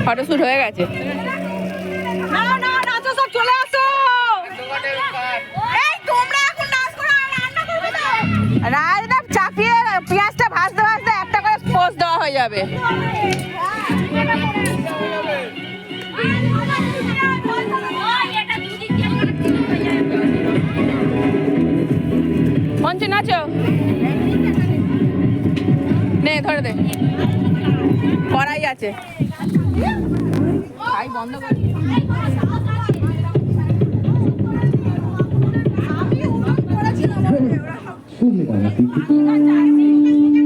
Photoshoot হয়ে গেছে। না না নাচো সব চলে আসো। এই তোমরা এখন নাচ করো আর রান্না করবে তো। রাজদা চাপিয়ে পেঁয়াজটা ভাজতে ভাজতে একটা করে পোস্ট দেওয়া হয়ে যাবে। পঞ্চ নাচো নে ধরে দে কড়াই আছে বন্ধ করে Sulle dalla pipì.